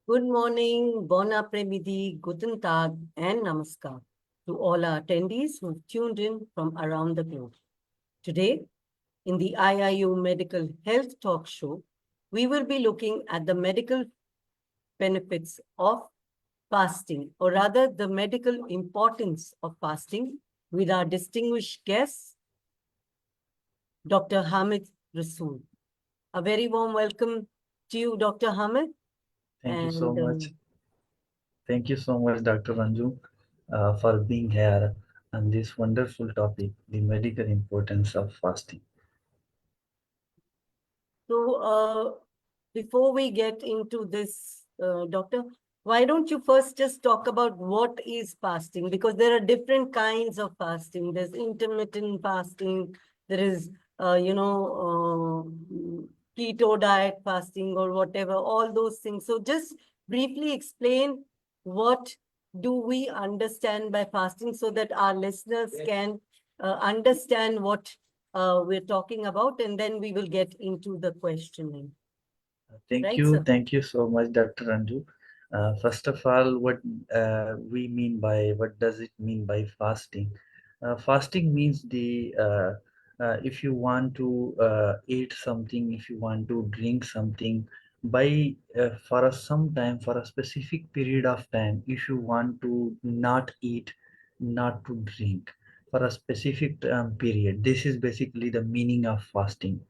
Good morning, bon après-midi, guten tag, and namaskar to all our attendees who've tuned in from around the globe. Today, in the IIU Medical Health Talk Show, we will be looking at the medical benefits of fasting, or rather, the medical importance of fasting, with our distinguished guest, Dr. Hamid Rasool. A very warm welcome to you, Dr. Hamid. Thank you so And much. Thank you so much, Dr. Anju, for being here on this wonderful topic, the medical importance of fasting. so, before we get into this, Doctor, why don't you first just talk about what is fasting? Because there are different kinds of fasting. There's intermittent fasting. There is, keto diet fasting or whatever, all those things. So just briefly explain what do we understand by fasting so that our listeners can understand what we're talking about, and then we will get into the questioning. Right, sir? Thank you so much, Dr. Anju. First of all, what what does it mean by fasting? Fasting means if you want to eat something, if you want to drink something, for some time, for a specific period of time, if you want to not eat, not to drink for a specific period, this is basically the meaning of fasting.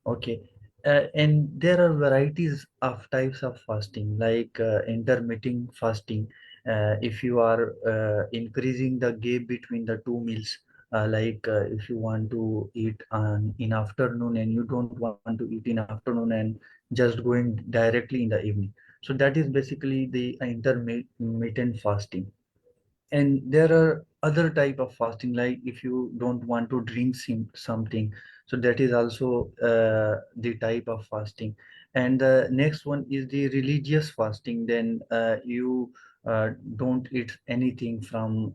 Okay. And there are varieties of types of fasting, like intermittent fasting. If you are increasing the gap between the two meals, if you want to eat in afternoon and you don't want to eat in afternoon and just going directly in the evening. So that is basically the intermittent fasting. And there are other type of fasting, like if you don't want to drink something, so that is also the type of fasting. And the next one is the religious fasting. Then you don't eat anything from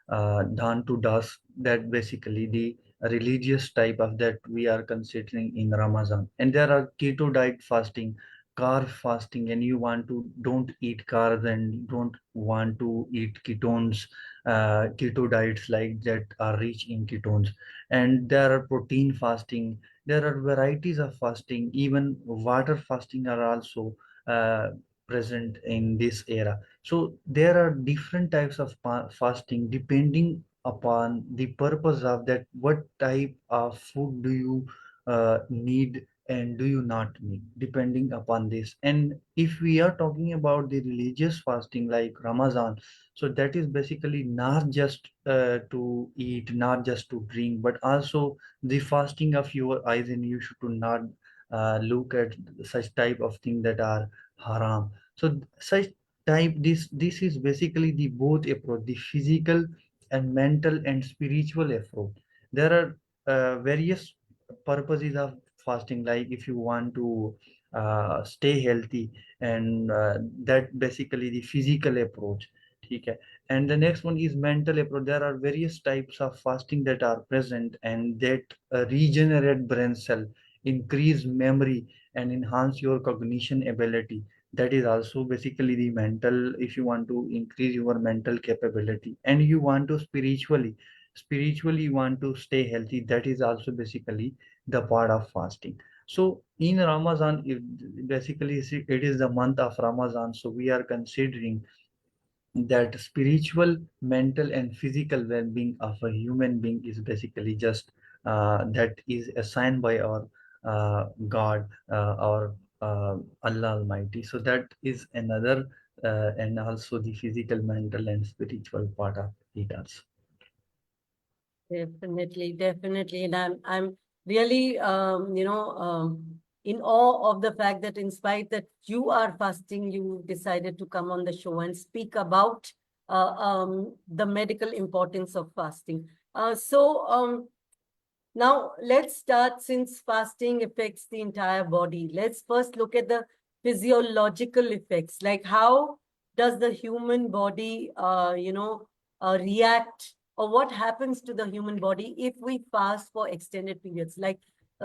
dawn to dusk. That basically the religious type of that we are considering in Ramadan. And there are keto diet fasting, carb fasting, and you want to don't eat carbs and don't want to eat ketones, keto diets like that are rich in ketones. And there are protein fasting. There are varieties of fasting. Even water fasting are also uh, present in this era. So there are different types of fasting depending upon the purpose of that, what type of food do you need and do you not need, depending upon this. And if we are talking about the religious fasting like Ramadan, so that is basically not just to eat, not just to drink, but also the fasting of your eyes, and you should not look at such type of thing that are haram. So such type, this is basically the both approach, the physical and mental and spiritual approach. There are various purposes of fasting, like if you want to stay healthy, and that basically the physical approach. Okay. And the next one is mental approach. There are various types of fasting that are present, and that regenerate brain cell, increase memory, and enhance your cognition ability. That is also basically the mental. If you want to increase your mental capability and you want to spiritually want to stay healthy, that is also basically the part of fasting. So in Ramadan, basically it is the month of Ramadan, so we are considering that spiritual, mental, and physical well-being of a human being is basically just that is assigned by our God, our Allah Almighty. So that is another, and also the physical, mental, and spiritual part of it also. Definitely, definitely. And I'm really, in awe of the fact that in spite that you are fasting, you decided to come on the show and speak about the medical importance of fasting. Now let's start, since fasting affects the entire body. Let's first look at the physiological effects, like how does the human body, react, or what happens to the human body if we fast for extended periods. Like,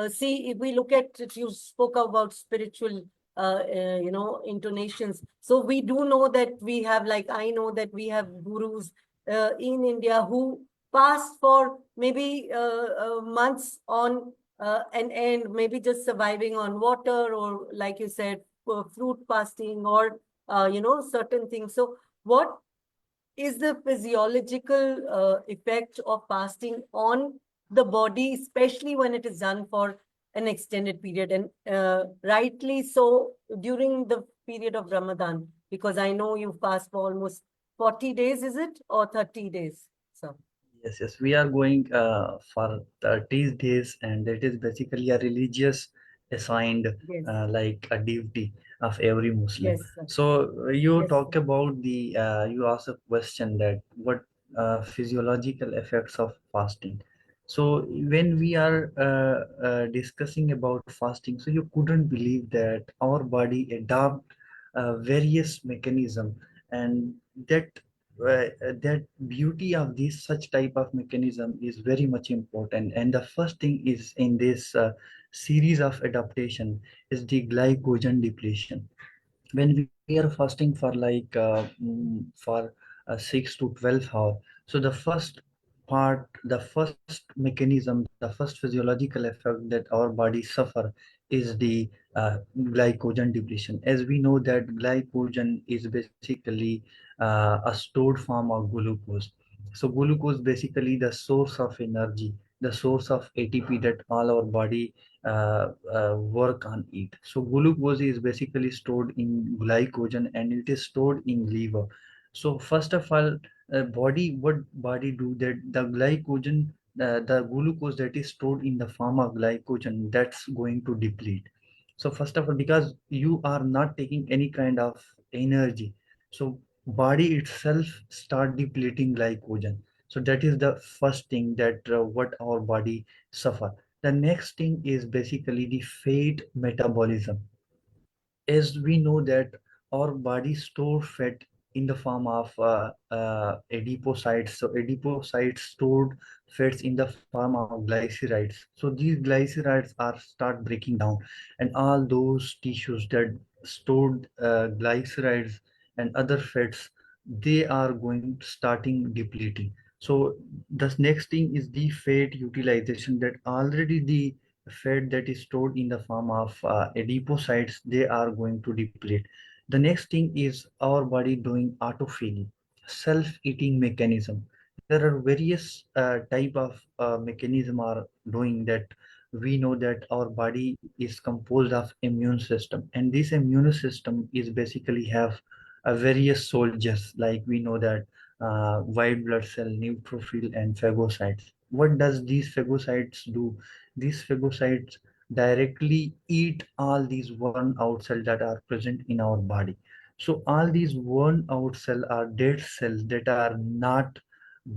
see, if we look at it, you spoke about spiritual intonations. So we do know that we have, like, I know that we have gurus in India who fast for maybe months on an end, maybe just surviving on water, or like you said, fruit fasting, or certain things. So what is the physiological effect of fasting on the body, especially when it is done for an extended period, and rightly so during the period of Ramadan, because I know you fast for almost 40 days, is it, or 30 days? So, Yes, yes, we are going for 30 days, and that is basically a religious assigned yes, like a duty of every Muslim. yes, sir. So you Yes, talk sir. about the you ask a question that what physiological effects of fasting. So when we are discussing about fasting, so you couldn't believe that our body adapt various mechanism, and that that beauty of this such type of mechanism is very much important. And the first thing is in this series of adaptation is the glycogen depletion. When we are fasting for like for 6 to 12 hours, so the first part, the first mechanism, the first physiological effect that our body suffer is the glycogen depletion. As we know that glycogen is basically a stored form of glucose. So glucose basically the source of energy, the source of ATP that all our body work on it. So glucose is basically stored in glycogen, and it is stored in liver. So first of all, what body do that the glycogen, the glucose that is stored in the form of glycogen, that's going to deplete. So first of all, because you are not taking any kind of energy, so body itself start depleting glycogen. So that is the first thing that what our body suffer. The next thing is basically the fat metabolism. As we know that our body store fat in the form of adipocytes. So adipocytes stored fats in the form of glycerides. So these glycerides are start breaking down, and all those tissues that stored glycerides and other fats, they are going starting depleting. So the next thing is the fat utilization, that already the fat that is stored in the form of adipocytes, they are going to deplete. The next thing is our body doing autophagy, self-eating mechanism. There are various type of mechanism are doing that. We know that our body is composed of immune system, and this immune system is basically have various soldiers, like we know that white blood cell, neutrophil, and phagocytes. What does these phagocytes do? These phagocytes directly eat all these worn out cells that are present in our body. So all these worn out cells are dead cells that are not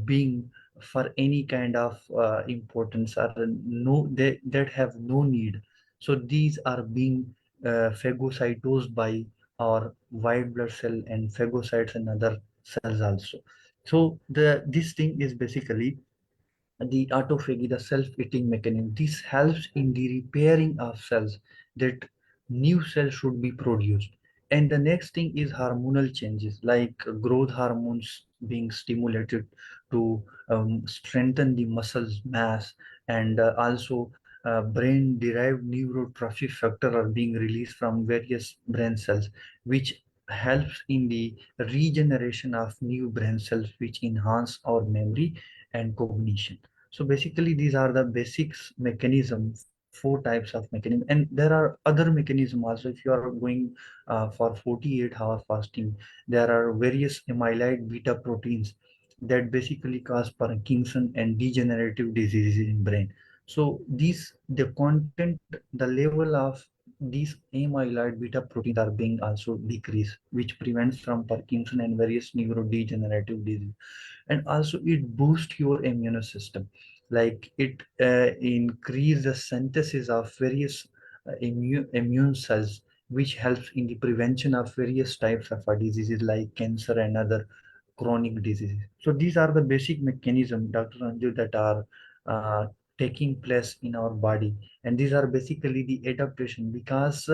being for any kind of importance, or no, they that have no need. So these are being phagocytosed by our white blood cell and phagocytes and other cells also. So this thing is basically the autophagy, the self-eating mechanism. This helps in the repairing of cells, that new cells should be produced. And the next thing is hormonal changes, like growth hormones being stimulated to strengthen the muscles mass, and also brain-derived neurotrophic factor are being released from various brain cells, which helps in the regeneration of new brain cells, which enhance our memory and cognition. So basically, these are the basics mechanism, four types of mechanism, and there are other mechanism also. If you are going for 48-hour fasting, there are various amyloid beta proteins that basically cause Parkinson and degenerative diseases in brain. So these the content, the level of these amyloid beta proteins are being also decreased, which prevents from Parkinson and various neurodegenerative disease. And also it boosts your immune system, like it increase the synthesis of various immune cells, which helps in the prevention of various types of diseases like cancer and other chronic diseases. So these are the basic mechanism, Dr. Anju, that are uh, taking place in our body, and these are basically the adaptation, because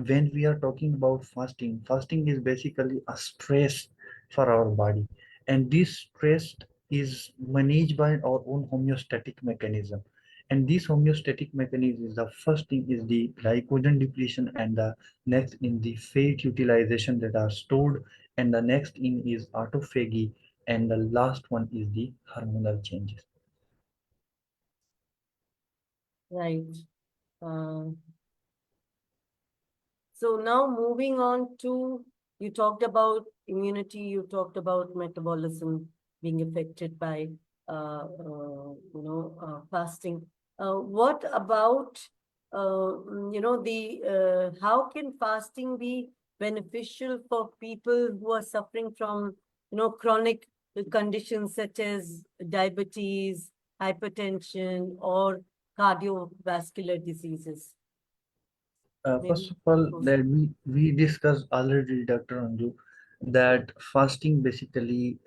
when we are talking about fasting, fasting is basically a stress for our body, and this stress is managed by our own homeostatic mechanism. And this homeostatic mechanism is, the first thing is the glycogen depletion, and the next in the fat utilization that are stored, and the next in is autophagy, and the last one is the hormonal changes. Right. Uh, So now moving on to, you talked about immunity, you talked about metabolism being affected by, fasting. What about, how can fasting be beneficial for people who are suffering from, chronic conditions such as diabetes, hypertension, or cardiovascular diseases? First Maybe. of all, that we discussed already, Dr. Anju, that fasting basically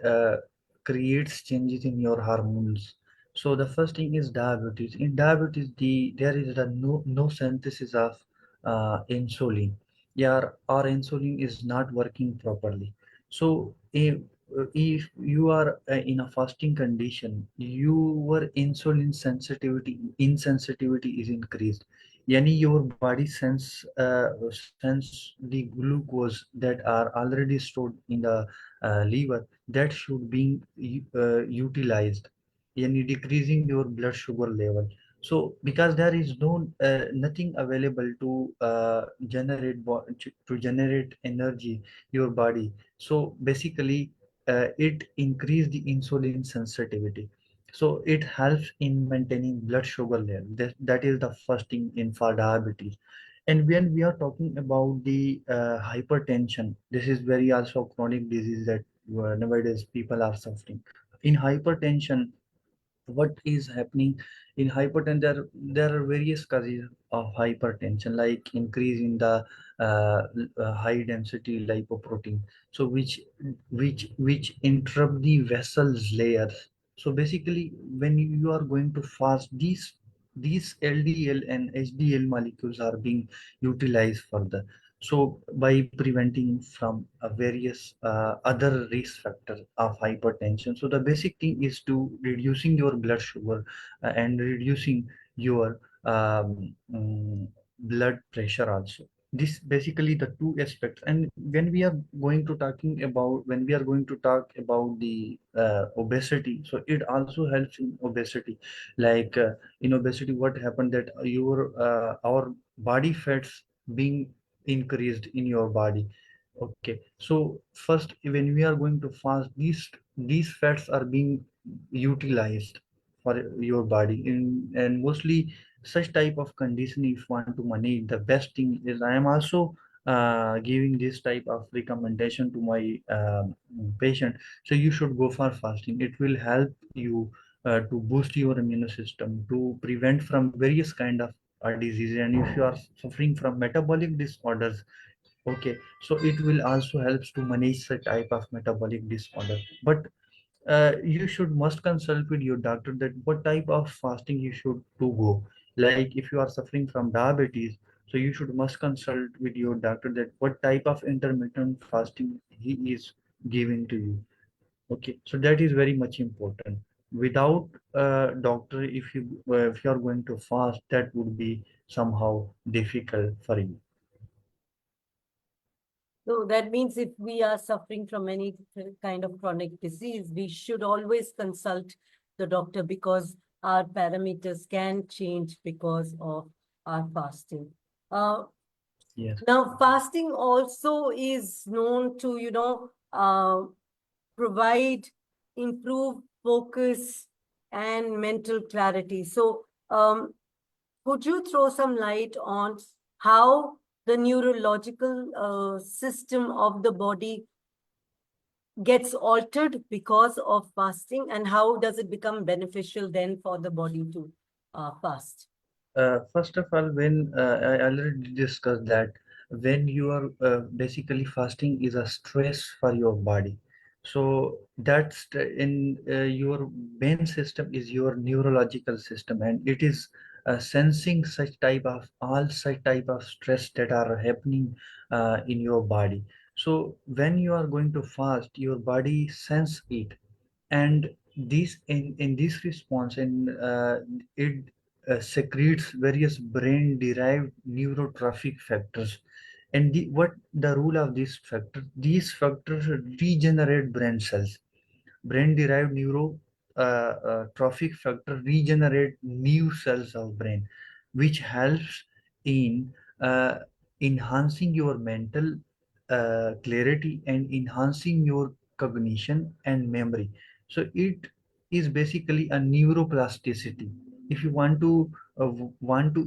creates changes in your hormones. So the first thing is diabetes. In diabetes, there is the no synthesis of insulin. Yeah, our insulin is not working properly. So if you are in a fasting condition, your insulin sensitivity insensitivity is increased. Yani your body sense the glucose that are already stored in the liver, that should be utilized, yani decreasing your blood sugar level. So because there is nothing available to to generate energy your body, so basically it increase the insulin sensitivity. So it helps in maintaining blood sugar level. That is the first thing in for diabetes. And when we are talking about the hypertension, this is very also chronic disease that nowadays people are suffering. In hypertension, what is happening in hypertension, there are various causes of hypertension, like increase in the high density lipoprotein, so which interrupt the vessels layers. So basically when you are going to fast, these LDL and HDL molecules are being utilized further, so by preventing from various other risk factors of hypertension. So the basic thing is to reducing your blood sugar and reducing your blood pressure also. This basically the two aspects. And when we are going to talk about the obesity, so it also helps in obesity. Like in obesity, what happened that your our body fats being increased in your body. Okay, so first when we are going to fast, these fats are being utilized for your body and mostly such type of condition. If you want to manage, the best thing is, I am also giving this type of recommendation to my patient. So you should go for fasting. It will help you to boost your immune system, to prevent from various kind of diseases. And if you are suffering from metabolic disorders, okay, so it will also helps to manage such type of metabolic disorder. But you should must consult with your doctor that what type of fasting you should to go. Like if you are suffering from diabetes, so you should must consult with your doctor that what type of intermittent fasting he is giving to you. Okay, so that is very much important. Without doctor, if you are going to fast, that would be somehow difficult for you. So that means if we are suffering from any kind of chronic disease, we should always consult the doctor because our parameters can change because of our fasting. Uh, Yes. Now, fasting also is known to, provide improved focus and mental clarity. So, could you throw some light on how the neurological system of the body gets altered because of fasting, and how does it become beneficial then for the body to fast? First of all, when I already discussed that when you are basically fasting is a stress for your body. So in your main system is your neurological system, and it is sensing such type of all such type of stress that are happening in your body. So when you are going to fast, your body sense it, and this in this response, and it secretes various brain derived neurotrophic factors. And what the rule of this factor, these factors regenerate brain cells. Brain derived neuro trophic factor regenerate new cells of brain, which helps in uh, enhancing your mental clarity and enhancing your cognition and memory. So it is basically a neuroplasticity. If you want to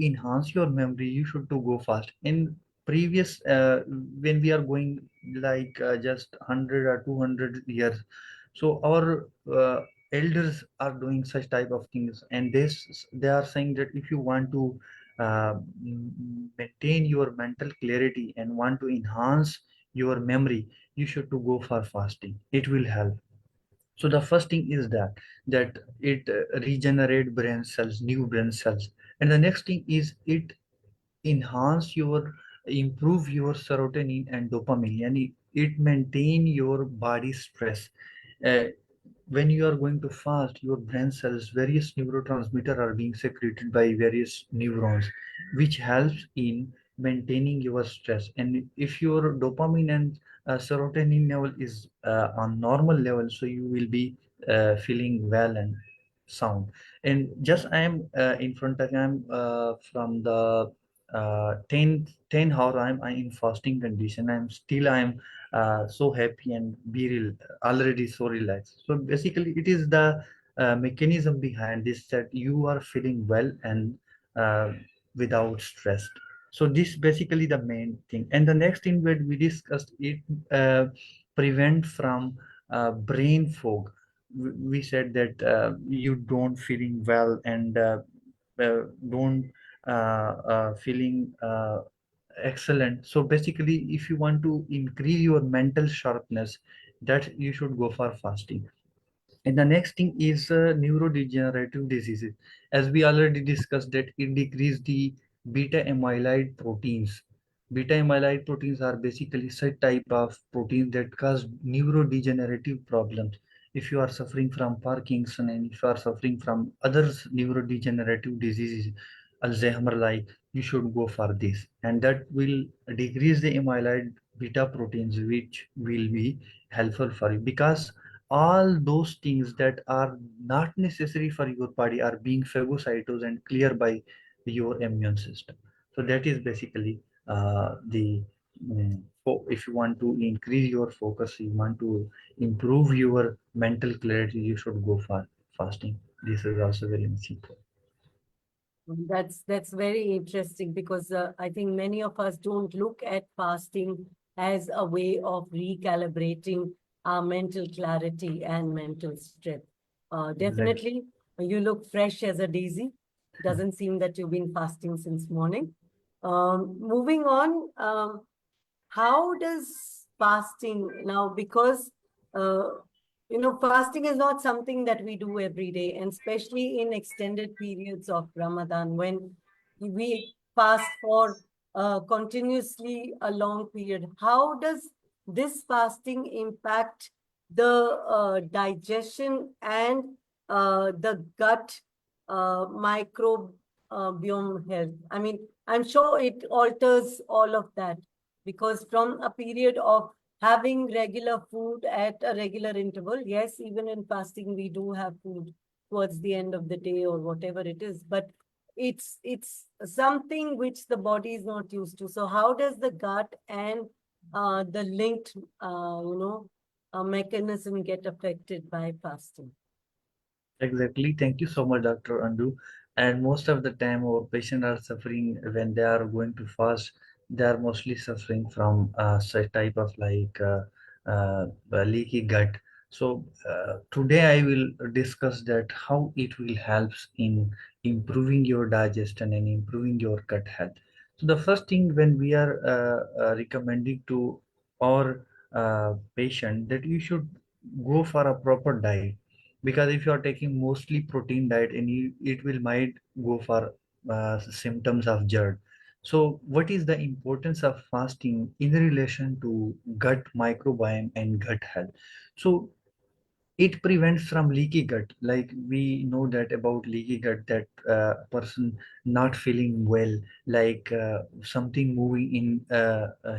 enhance your memory, you should to go fast. In previous when we are going like just 100 or 200 years, so our elders are doing such type of things, and they are saying that if you want to uh, maintain your mental clarity and want to enhance your memory, you should to go for fasting. It will help. So the first thing is that it regenerate brain cells, new brain cells. And the next thing is it enhance your improve your serotonin and dopamine, and it maintain your body stress. uh, when you are going to fast, your brain cells, various neurotransmitter are being secreted by various neurons, which helps in maintaining your stress. And if your dopamine and serotonin level is on normal level, so you will be feeling well and sound. And just I am in front of, I'm from the 10 hour I in fasting condition. I'm so happy and be already so relaxed. So basically, it is the mechanism behind this, that you are feeling well and uh, without stress. So this basically the main thing. And the next thing that we discussed, it prevent from brain fog. We said that you don't feeling well and don't feeling excellent. So basically, if you want to increase your mental sharpness, that you should go for fasting. And the next thing is neurodegenerative diseases. As we already discussed, that it decrease the beta amyloid proteins. Beta amyloid proteins are basically such type of proteins that cause neurodegenerative problems. If you are suffering from Parkinson, and if you are suffering from other neurodegenerative diseases, Alzheimer like, you should go for this. And that will decrease the amyloid beta proteins, which will be helpful for you, because all those things that are not necessary for your body are being phagocytosed and cleared by your immune system. So that is basically the if you want to increase your focus, you want to improve your mental clarity, you should go for fasting. This is also very much important. That's very interesting because I think many of us don't look at fasting as a way of recalibrating our mental clarity and mental strength. Exactly. Definitely, you look fresh as a daisy. Doesn't seem that you've been fasting since morning. Moving on, how does fasting now, because uh, fasting is not something that we do every day, and especially in extended periods of Ramadan when we fast for continuously a long period. How does this fasting impact the digestion and the gut microbiome health? I mean, I'm sure it alters all of that, because from a period of having regular food at a regular interval, yes, even in fasting we do have food towards the end of the day or whatever it is, but it's something which the body is not used to. So how does the gut and the linked mechanism get affected by fasting? Exactly. Thank you so much, Dr. Andu. And most of the time, our patients are suffering when they are going to fast. They are mostly suffering from such type of like leaky gut. So today I will discuss that how it will helps in improving your digestion and improving your gut health. So the first thing when we are recommending to our patient, that you should go for a proper diet, because if you are taking mostly protein diet, and it will might go for symptoms of GERD. So, what is the importance of fasting in relation to gut microbiome and gut health? So, it prevents from leaky gut. Like we know that about leaky gut, that person not feeling well, like something moving in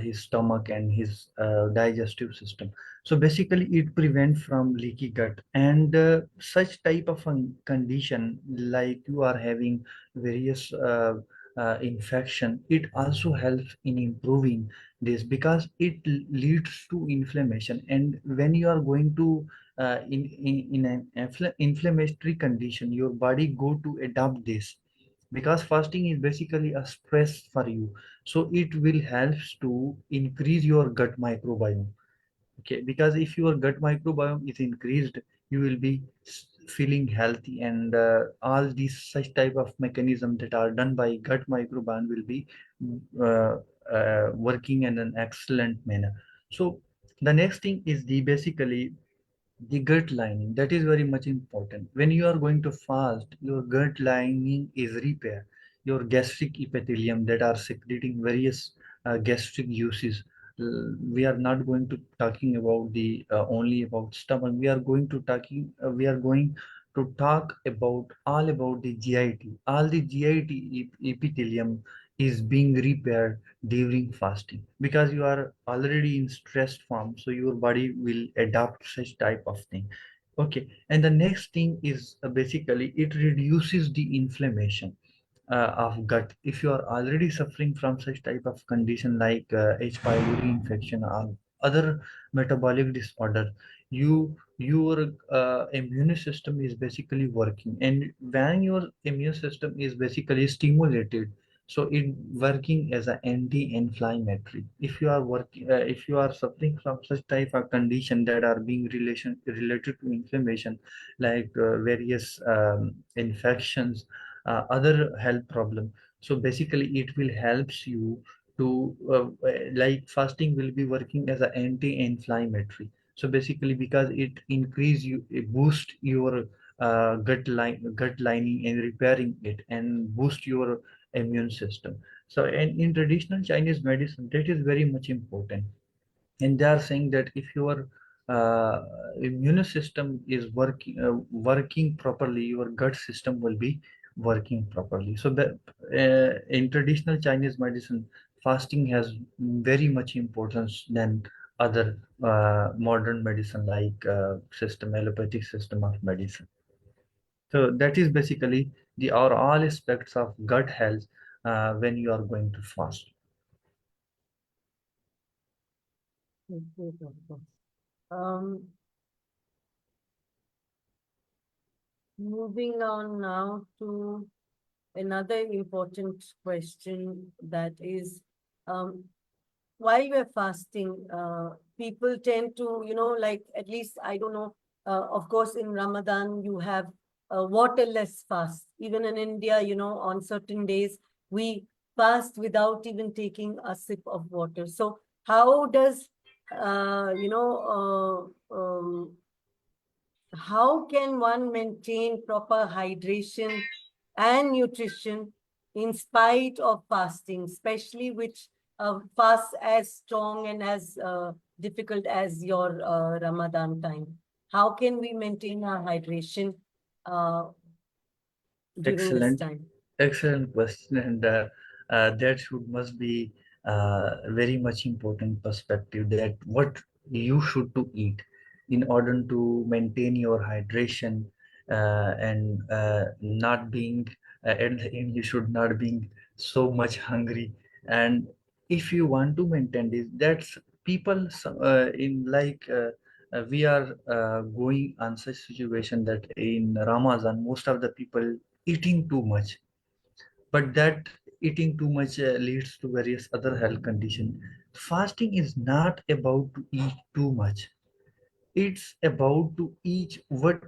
his stomach and his digestive system. So basically it prevents from leaky gut, and such type of a condition, like you are having various infection, it also helps in improving this, because it leads to inflammation. And when you are going to in an inflammatory condition, your body go to adapt this, because fasting is basically a stress for you. So it will helps to increase your gut microbiome. Okay, because if your gut microbiome is increased, you will be feeling healthy, and all these such type of mechanism that are done by gut microbiome will be uh, working in an excellent manner. So the next thing is the basically the gut lining. That is very much important. When you are going to fast, your gut lining is repaired. Your gastric epithelium that are secreting various gastric juices. We are not going to talking about the only about stomach. We are going to talk about all about the GIT. All the GIT epithelium is being repaired during fasting, because you are already in stressed form, so your body will adapt such type of thing. Okay, and the next thing is basically it reduces the inflammation of gut. If you are already suffering from such type of condition like H. pylori infection or other metabolic disorder, your immune system is basically working, and when your immune system is basically stimulated, so it working as an anti-inflammatory. If you are working, if you are suffering from such type of condition that are being related to inflammation, like various infections, other health problem, so basically it will helps you to like fasting will be working as an anti-inflammatory. So basically, because it increase you, it boost your gut lining and repairing it, and boost your immune system. So, and in traditional Chinese medicine, that is very much important. And they are saying that if your immune system is working properly, your gut system will be working properly. So, in traditional Chinese medicine, fasting has very much importance than other modern medicine like system allopathic system of medicine. So that is basically the or all aspects of gut health when you are going to fast. Okay, doctor. Um, Moving on now to another important question, that is, um, while we're fasting, people tend to, like, at least, I don't know, of course, in Ramadan, you have a waterless fast. Even in India, on certain days, we fast without even taking a sip of water. So, how does, how can one maintain proper hydration and nutrition in spite of fasting, especially which fast as strong and as difficult as your Ramadan time? How can we maintain our hydration uh, during this Excellent, time? excellent question, and that should must be very much important perspective, that what you should to eat in order to maintain your hydration, and not being and you should not being so much hungry. And if you want to maintain this, that's people in like we are going on such situation that in Ramadan most of the people eating too much, but that eating too much leads to various other health conditions. Fasting is not about to eat too much, it's about to eat what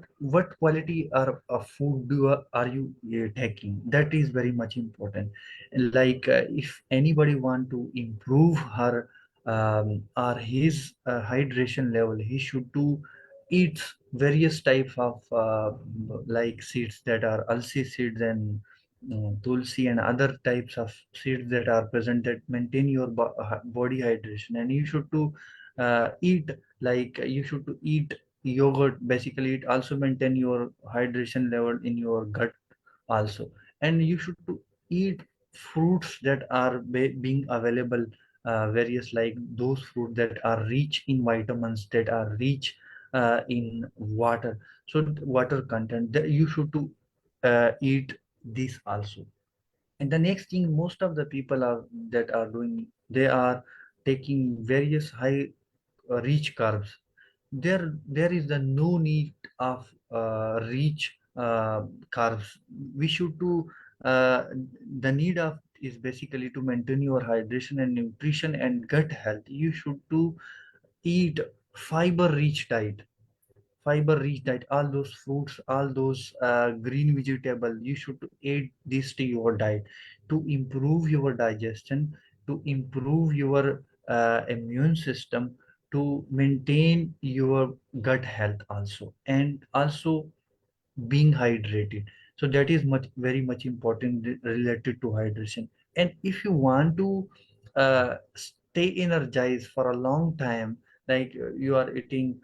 quality of food are you taking. That is very much important. Like if anybody want to improve her or his hydration level, he should to eat various type of like seeds that are alsi seeds and tulsi and other types of seeds that are present that maintain your body hydration. And you should to eat, like you should to eat yogurt. Basically it also maintain your hydration level in your gut also. And you should to eat fruits that are being available, various, like those fruits that are rich in vitamins, that are rich in water. So water content, that you should to eat this also. And the next thing, most of the people are that are doing, they are taking various high rich carbs. There is the no need of rich carbs. We should to the need of is basically to maintain your hydration and nutrition and gut health. You should to eat fiber rich diet. Fiber rich diet, all those fruits, all those green vegetable, you should add this to your diet to improve your digestion, to improve your immune system, to maintain your gut health also, and also being hydrated. So that is much, very much important related to hydration. And if you want to stay energized for a long time, like you are eating,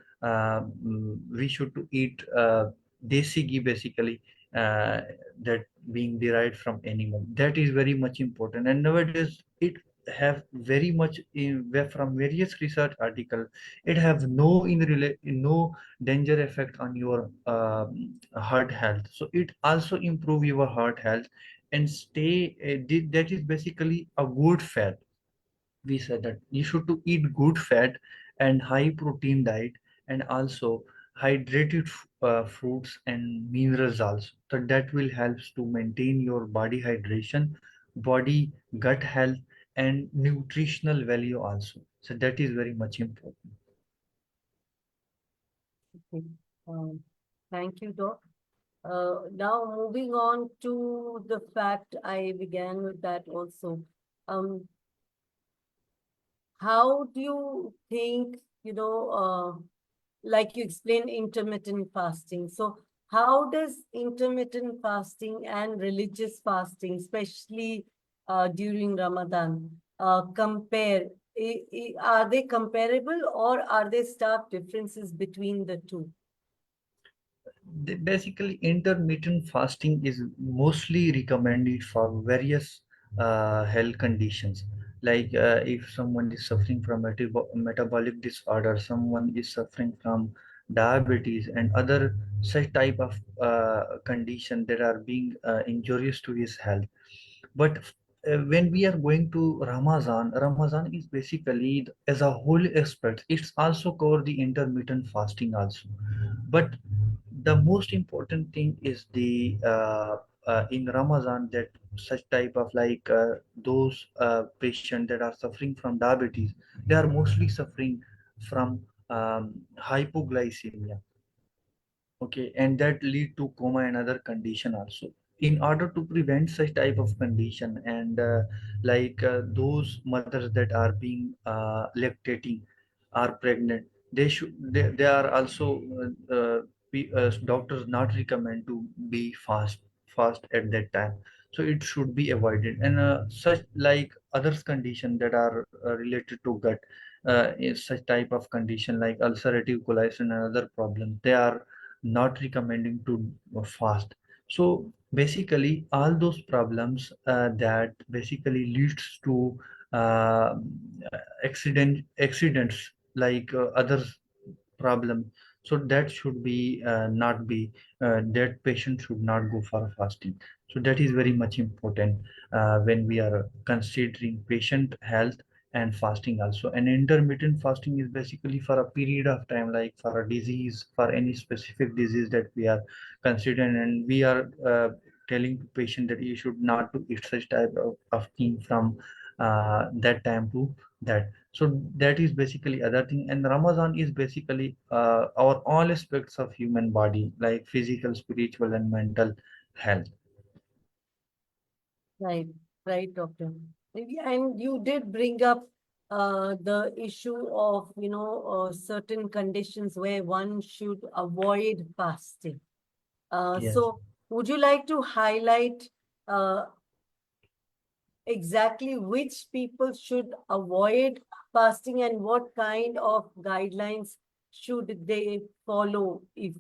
we should to eat desi ghee, basically, uh, that being derived from animal. That is very much important. And nowadays it have very much in from various research article, it have no danger effect on your heart health. So it also improve your heart health and stay that is basically a good fat. We said that you should to eat good fat and high protein diet, and also hydrated fruits and minerals also. So that will helps to maintain your body hydration, body gut health, and nutritional value also. So that is very much important. Okay. Um, thank you, Doc. Now moving on to the fact, I began with that also. Um, how do you think, like you explained intermittent fasting. So how does intermittent fasting and religious fasting, especially during Ramadan, compare? Are they comparable or are there stark differences between the two? Basically intermittent fasting is mostly recommended for various health conditions, like if someone is suffering from metabolic disorder, someone is suffering from diabetes and other such type of condition that are being injurious to his health. But when we are going to Ramadan is basically as a whole aspect, it's also cover the intermittent fasting also. But the most important thing is the in Ramadan, that such type of, like those patients that are suffering from diabetes, they are mostly suffering from hypoglycemia. Okay, and that lead to coma and other condition also. In order to prevent such type of condition, and like those mothers that are being lactating, are pregnant, they are also doctors not recommend to be fast at that time. So it should be avoided. And such like others condition that are related to gut, is such type of condition like ulcerative colitis and other problems, they are not recommending to fast. So basically all those problems that basically leads to uh, accidents, like others problem. So that should be not be that patient should not go for fasting. So that is very much important when we are considering patient health and fasting also. And intermittent fasting is basically for a period of time, like for a disease, for any specific disease that we are considering, and we are telling the patient that you should not to eat such type of thing from that time to that. So that is basically other thing. And Ramadan is basically our all aspects of human body, like physical, spiritual, and mental health. Right, right, doctor. And you did bring up the issue of, certain conditions where one should avoid fasting. Yes. So would you like to highlight uh, exactly which people should avoid fasting and what kind of guidelines should they follow if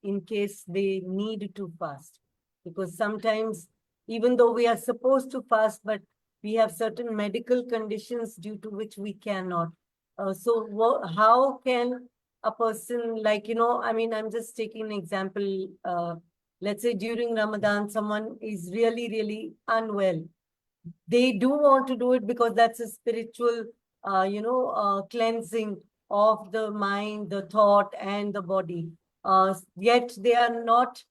in case they need to fast. Because sometimes, even though we are supposed to fast, but we have certain medical conditions due to which we cannot. So, how can a person, like, I mean, I'm just taking an example. Let's say during Ramadan, someone is really, really unwell. They do want to do it because that's a spiritual, cleansing of the mind, the thought, and the body. Yet they are not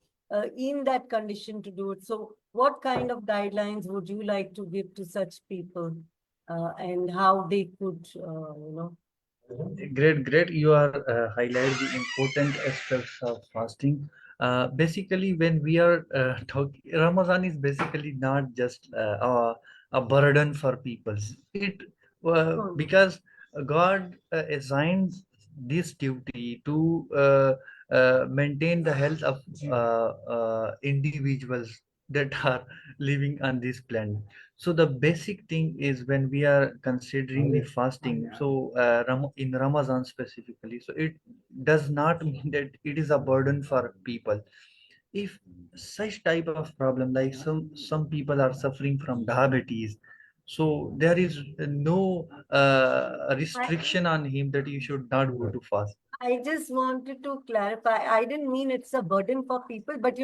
in that condition to do it. So, what kind of guidelines would you like to give to such people, and how they could, Great, great. You are highlight the important aspects of fasting. Basically, when we are talking, Ramadan is basically not just a burden for people. It Hmm. because God assigns this duty to maintain the health of individuals that are living on this planet. So the basic thing is when we are considering the fasting, so in Ramadan specifically, so it does not mean that it is a burden for people. If such type of problem, like some people are suffering from diabetes, so there is no restriction on him that you should not go to fast. I just wanted to clarify. I didn't mean it's a burden for people, but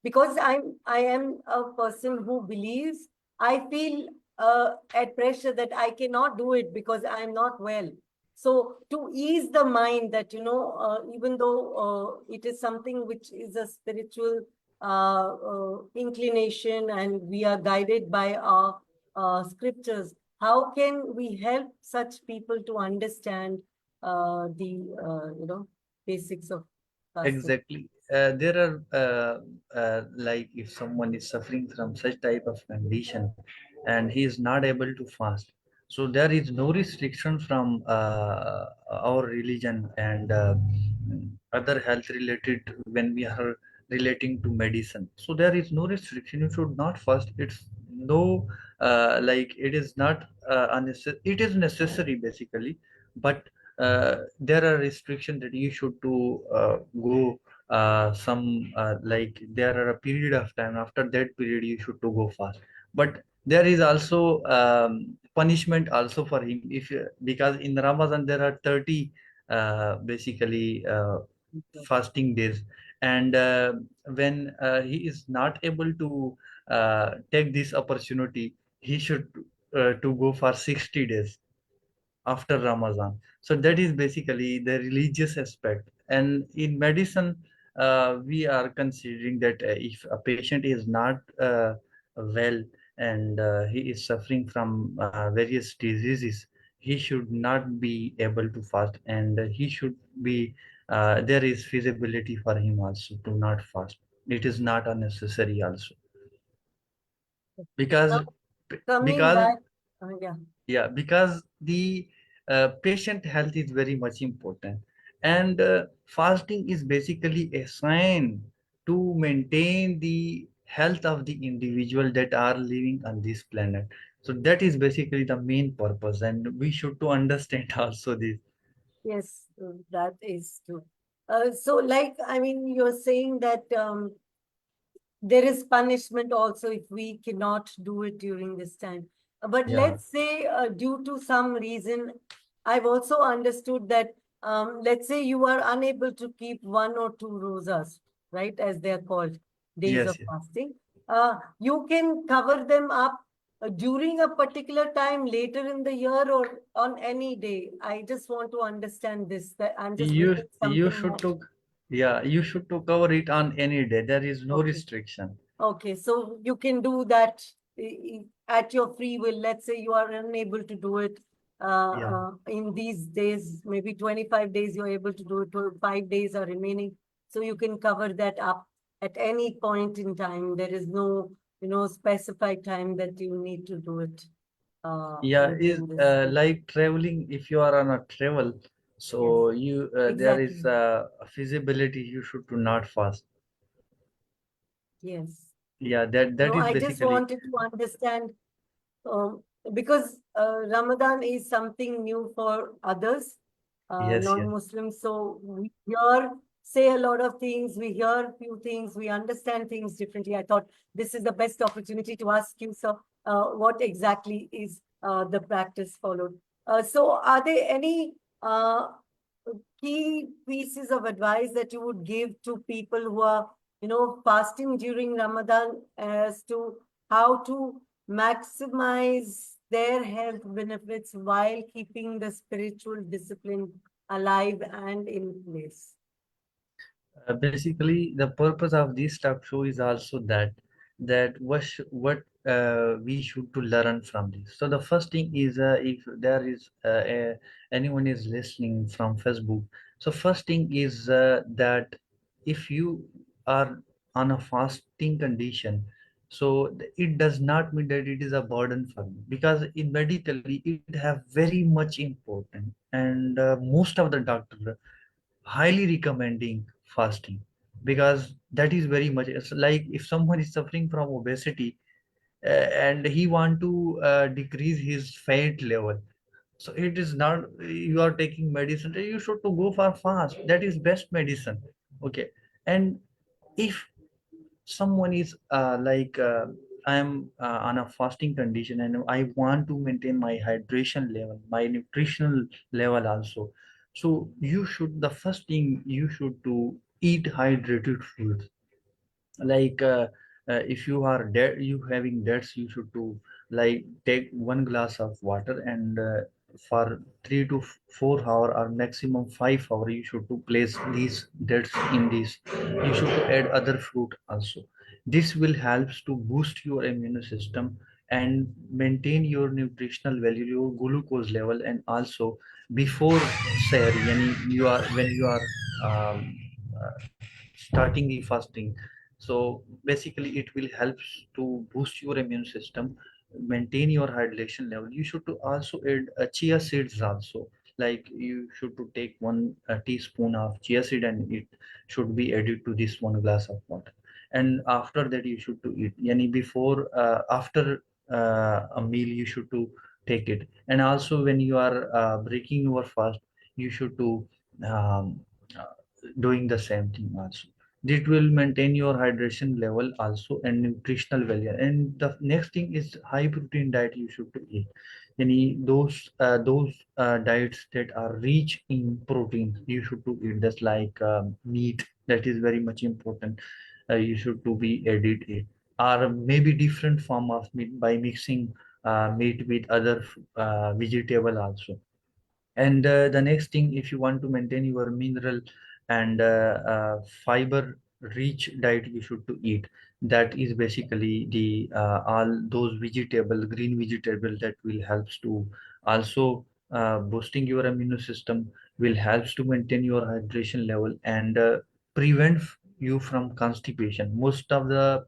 because I am a person who believes, I feel at pressure that I cannot do it because I'm not well. So to ease the mind that even though it is something which is a spiritual inclination and we are guided by our scriptures, how can we help such people to understand the basics of fasting? Exactly. There are like if someone is suffering from such type of condition and he is not able to fast, so there is no restriction from our religion and other health related when we are relating to medicine. So there is no restriction. You should not fast. It's no like it is not unnecessary. It is necessary basically, but there are restrictions that you should to go some like there are a period of time after that period you should to go fast, but there is also punishment also for him if because in Ramadan there are 30 basically fasting days, and when he is not able to take this opportunity, he should to go for 60 days after Ramadan. So that is basically the religious aspect. And in medicine, we are considering that if a patient is not well and he is suffering from various diseases, he should not be able to fast, and he should be there is feasibility for him also to not fast. It is not unnecessary also because Now, coming because back, yeah. yeah, because the patient health is very much important, and fasting is basically a sign to maintain the health of the individual that are living on this planet. So that is basically the main purpose, and we should to understand also this. Yes, that is true. So, like, I mean, you're saying that there is punishment also if we cannot do it during this time. But Yeah. let's say, due to some reason, I've also understood that, let's say you are unable to keep one or two rosas, right, as they're called, days of Yes, yes. fasting. You can cover them up during a particular time later in the year or on any day. I just want to understand this, that I'm just You missing you something should more. to yeah, you should to cover it on any day. There is no Okay. restriction. Okay, so you can do that at your free will. Let's say you are unable to do it Yeah. in these days, maybe 25 days you're able to do it, or 5 days are remaining. So you can cover that up at any point in time. There is no, specified time that you need to do it Yeah, is within this. like traveling. If you are on a travel, Yes, so you there is exactly. a feasibility you should to not fast. Yes. Yeah, that No, is I just basically. wanted to understand um, because Ramadan is something new for others, Yes, yes. non-Muslims. So we hear say a lot of things, we hear few things, we understand things differently. I thought this is the best opportunity to ask you, sir, what exactly is the practice followed? So are there any key pieces of advice that you would give to people who are, fasting during Ramadan as to how to maximize their health benefits while keeping the spiritual discipline alive and in place? Basically, the purpose of this talk show is also that what we should to learn from this. So the first thing is, if there is anyone is listening from Facebook, so first thing is that if you are on a fasting condition, so it does not mean that it is a burden for you, because in medically it have very much important, and most of the doctor highly recommending fasting, because that is very much, it's like if someone is suffering from obesity, and he want to decrease his fat level, so it is not you are taking medicine, you should to go for fast, that is best medicine. Okay. And if someone is I am on a fasting condition and I want to maintain my hydration level, my nutritional level also, so you should, the first thing you should to eat hydrated food. like uh, if you are dead, you having debts, you should to like take 1 glass of water, and for 3 to 4 hour or maximum 5 hour you should to place these debts in this. You should to add other fruit also. This will helps to boost your immune system and maintain your nutritional value, your glucose level. And also before say yani you are when you are um, uh, starting the fasting, so basically it will help to boost your immune system, maintain your hydration level. You should to also add chia seeds also. Like you should to take 1 teaspoon of chia seed, and it should be added to this 1 glass of water. And after that you should to eat, yani before after a meal you should to take it. And also when you are breaking your fast, you should to um, uh, doing the same thing also. It will maintain your hydration level also and nutritional value. And the next thing is high protein diet you should to eat. Any those diets that are rich in protein you should to eat. That's like meat, that is very much important. You should to be added it, or maybe different form of meat by mixing meat with other vegetable also. And the next thing, if you want to maintain your mineral and fiber rich diet you should to eat, that is basically the all those vegetable, green vegetable, that will helps to also boosting your immune system, will helps to maintain your hydration level, and prevent you from constipation. Most of the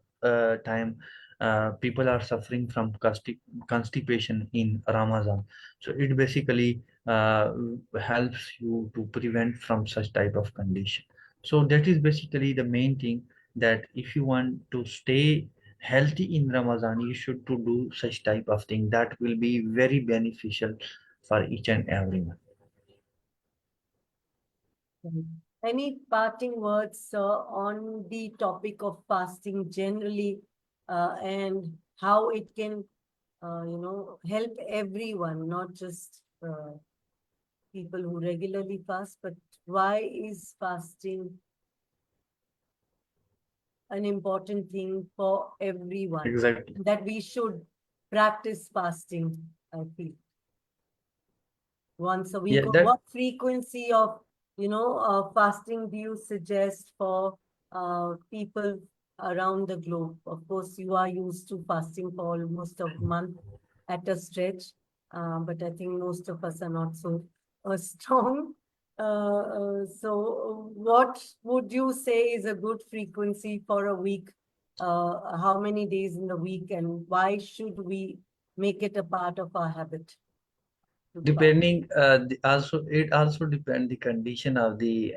time people are suffering from constipation in Ramadan. So it basically uh, helps you to prevent from such type of condition. So that is basically the main thing, that if you want to stay healthy in Ramadan, you should to do such type of thing that will be very beneficial for each and everyone. Mhm. Any parting words, sir, on the topic of fasting generally, and how it can, help everyone, not just people who regularly fast, but why is fasting an important thing for everyone? Exactly. That we should practice fasting, I feel, once a Yeah, week. Or that what frequency of, fasting do you suggest for people around the globe? Of course, you are used to fasting for almost a month at a stretch, but I think most of us are not so strong. So, what would you say is a good frequency for a week? How many days in the week, and why should we make it a part of our habit to fast? depending also it also depend the condition of the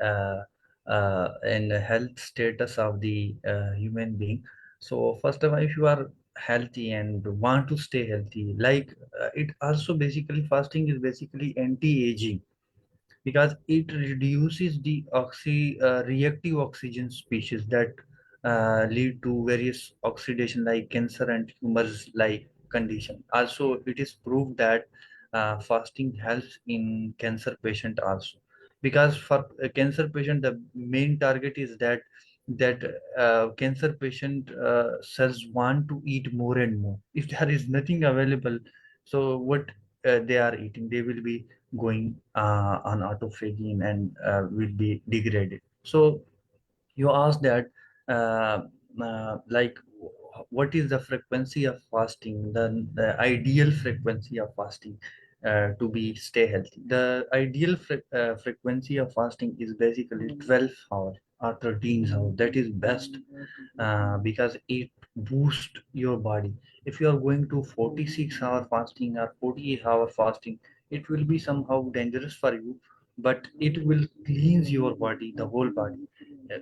and the health status of the human being. So first of all, if you are healthy and want to stay healthy, like it also basically fasting is basically anti-aging because it reduces the reactive oxygen species that lead to various oxidation like cancer and tumors like condition. Also, it is proved that fasting helps in cancer patient also, because for a cancer patient the main target is that cancer patient cells want to eat more and more. If there is nothing available, so what they are eating, they will be going on autophagy and will be degraded. So you asked that like what is the frequency of fasting, the ideal frequency of fasting to be stay healthy. The ideal frequency of fasting is basically 12 hours or 13 hours. That is best because it boosts your body. If you are going to 46-hour fasting or 48-hour fasting, it will be somehow dangerous for you, but it will cleanse your body, the whole body.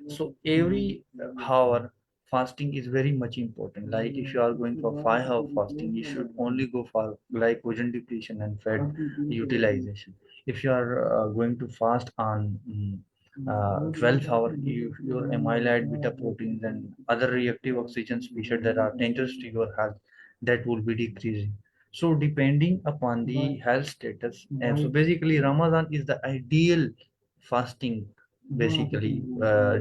So every hour fasting is very much important. Like if you are going for 5 hour fasting, you should only go for glycogen depletion and fat utilization. If you are going to fast on 12 hour, your amyloid beta proteins and other reactive oxygen species that are dangerous to your health, that will be decreasing. So depending upon the health status, and so basically Ramadan is the ideal fasting, basically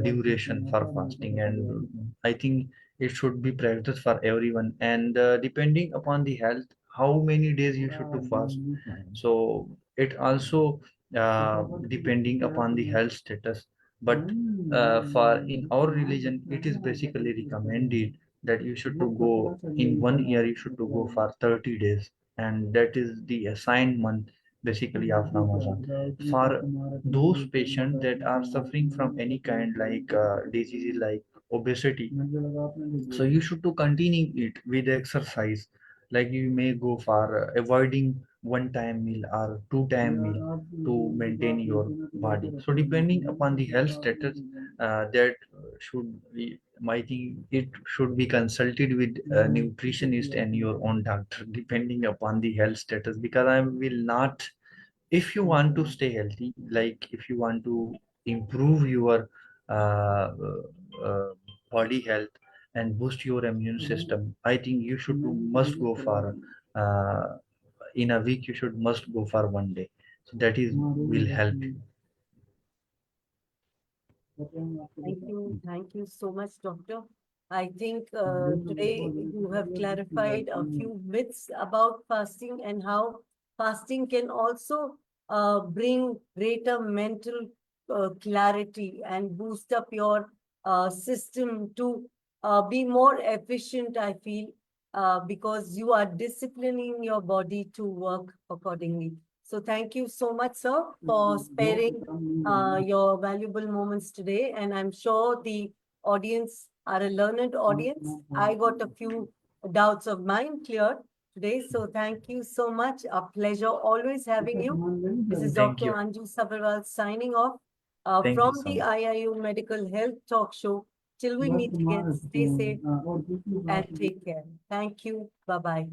duration for fasting, and I think it should be practiced for everyone, and depending upon the health, how many days you should to fast. So it also depending upon the health status, but for in our religion it is basically recommended that you should to go in 1 year, you should to go for 30 days, and that is the assigned month basically of Ramadan. For those patients that are suffering from any kind like diseases like obesity, so you should to continue it with exercise. Like you may go for avoiding one time meal or two time meal to maintain your body. So depending upon the health status, that should be, I think it should be consulted with a nutritionist and your own doctor depending upon the health status, because I will not, if you want to stay healthy, like if you want to improve your uh, uh, body health and boost your immune system, I think you should must go for uh, in a week you should must go for 1 day, so that is will help you. Thank you so much, Doctor. I think today you have clarified a few myths about fasting and how fasting can also bring greater mental clarity and boost up your system to be more efficient, I feel, because you are disciplining your body to work accordingly. So thank you so much, sir, for sparing your valuable moments today. And I'm sure the audience are a learned audience. I got a few doubts of mine cleared today. So thank you so much. A pleasure always having you. This is Thank Dr. you. Anju Sabharwal signing off Thank you from so the much. IIU Medical Health Talk Show. Till we meet again, stay safe and take care. Thank you. Bye-bye.